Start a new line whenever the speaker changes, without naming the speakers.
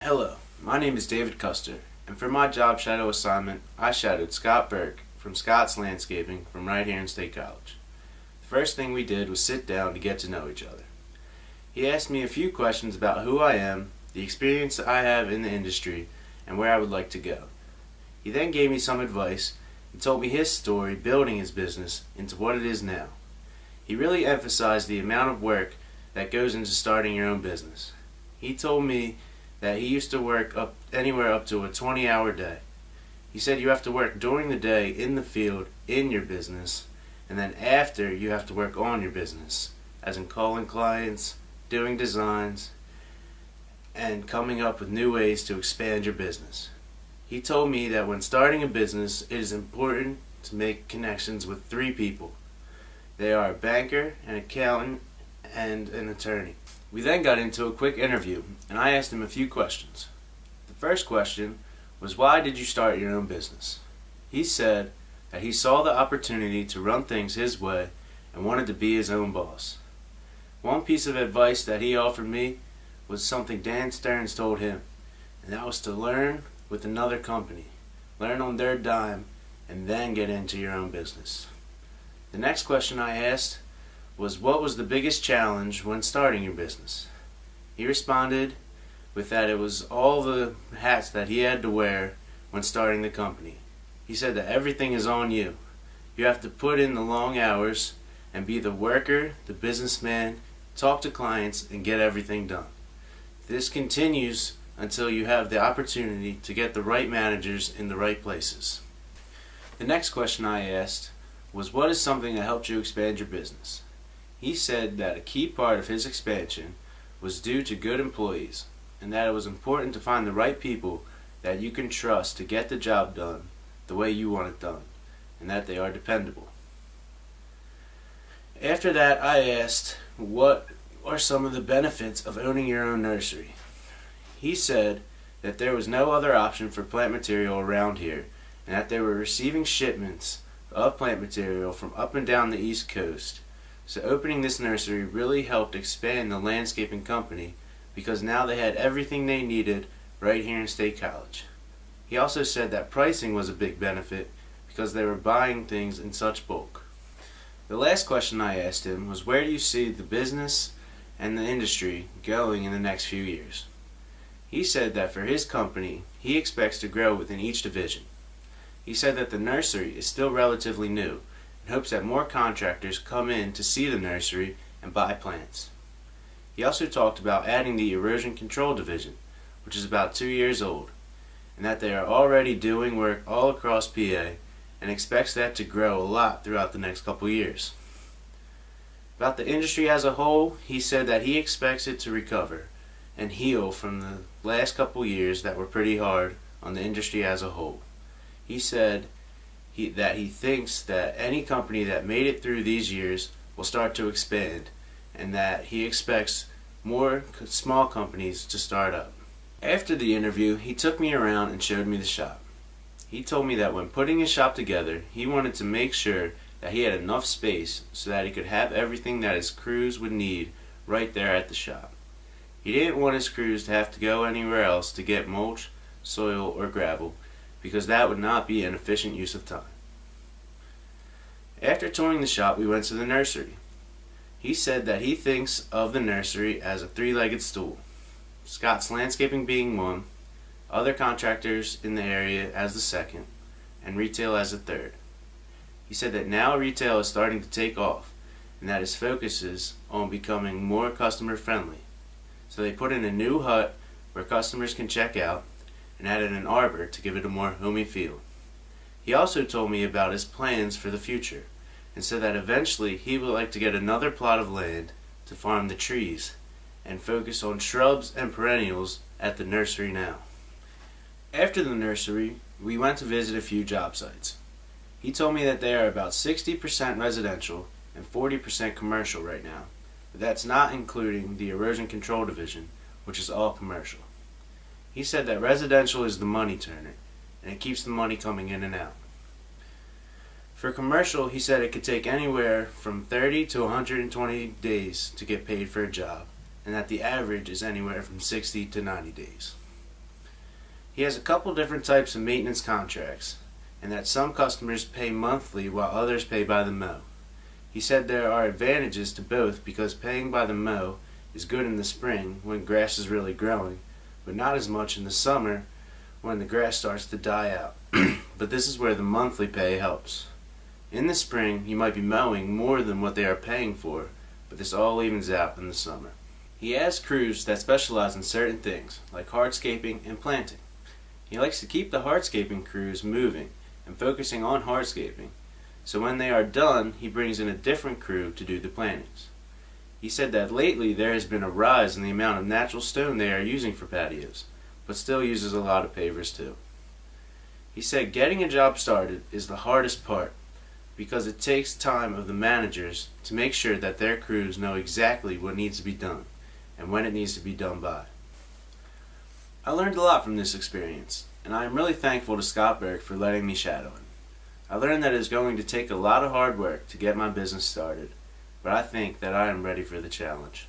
Hello, my name is David Custer, and for my job shadow assignment, I shadowed Scott Burke from Scott's Landscaping from right here in State College. The first thing we did was sit down to get to know each other. He asked me a few questions about who I am, the experience I have in the industry, and where I would like to go. He then gave me some advice and told me his story building his business into what it is now. He really emphasized the amount of work that goes into starting your own business. He told me that he used to work anywhere up to a 20-hour day. He said you have to work during the day in the field in your business, and then after you have to work on your business, as in calling clients, doing designs, and coming up with new ways to expand your business. He told me that when starting a business, it is important to make connections with 3 people. They are a banker, an accountant, and an attorney. We then got into a quick interview, and I asked him a few questions. The first question was, why did you start your own business? He said that he saw the opportunity to run things his way and wanted to be his own boss. One piece of advice that he offered me was something Dan Stearns told him, and that was to learn with another company. Learn on their dime, and then get into your own business. The next question I asked was, what was the biggest challenge when starting your business? He responded with that it was all the hats that he had to wear when starting the company. He said that everything is on you. You have to put in the long hours and be the worker, the businessman, talk to clients, and get everything done. This continues until you have the opportunity to get the right managers in the right places. The next question I asked was, what is something that helped you expand your business? He said that a key part of his expansion was due to good employees, and that it was important to find the right people that you can trust to get the job done the way you want it done, and that they are dependable. After that, I asked, what are some of the benefits of owning your own nursery? He said that there was no other option for plant material around here, and that they were receiving shipments of plant material from up and down the East Coast. So opening this nursery really helped expand the landscaping company because now they had everything they needed right here in State College. He also said that pricing was a big benefit because they were buying things in such bulk. The last question I asked him was, where do you see the business and the industry going in the next few years? He said that for his company, he expects to grow within each division. He said that the nursery is still relatively new and hopes that more contractors come in to see the nursery and buy plants. He also talked about adding the erosion control division, which is about 2 years old, and that they are already doing work all across PA and expects that to grow a lot throughout the next couple years. About the industry as a whole, he said that he expects it to recover and heal from the last couple years that were pretty hard on the industry as a whole. He said that he thinks that any company that made it through these years will start to expand, and that he expects more small companies to start up. After the interview, he took me around and showed me the shop. He told me that when putting his shop together, he wanted to make sure that he had enough space so that he could have everything that his crews would need right there at the shop. He didn't want his crews to have to go anywhere else to get mulch, soil, or gravel, because that would not be an efficient use of time. After touring the shop, we went to the nursery. He said that he thinks of the nursery as a 3-legged stool, Scott's Landscaping being one, other contractors in the area as the second, and retail as the third. He said that now retail is starting to take off, and that his focus is on becoming more customer friendly. So they put in a new hut where customers can check out, and added an arbor to give it a more homey feel. He also told me about his plans for the future, and said that eventually he would like to get another plot of land to farm the trees, and focus on shrubs and perennials at the nursery now. After the nursery, we went to visit a few job sites. He told me that they are about 60% residential and 40% commercial right now, but that's not including the erosion control division, which is all commercial. He said that residential is the money turner, and it keeps the money coming in and out. For commercial, he said it could take anywhere from 30 to 120 days to get paid for a job, and that the average is anywhere from 60 to 90 days. He has a couple different types of maintenance contracts, and that some customers pay monthly while others pay by the mow. He said there are advantages to both because paying by the mow is good in the spring when grass is really growing, but not as much in the summer when the grass starts to die out. But this is where the monthly pay helps. In the spring, you might be mowing more than what they are paying for, but this all evens out in the summer. He has crews that specialize in certain things, like hardscaping and planting. He likes to keep the hardscaping crews moving and focusing on hardscaping, so when they are done, he brings in a different crew to do the plantings. He said that lately there has been a rise in the amount of natural stone they are using for patios, but still uses a lot of pavers too. He said getting a job started is the hardest part because it takes time of the managers to make sure that their crews know exactly what needs to be done and when it needs to be done by. I learned a lot from this experience, and I am really thankful to Scott Berg for letting me shadow him. I learned that it is going to take a lot of hard work to get my business started, but I think that I am ready for the challenge.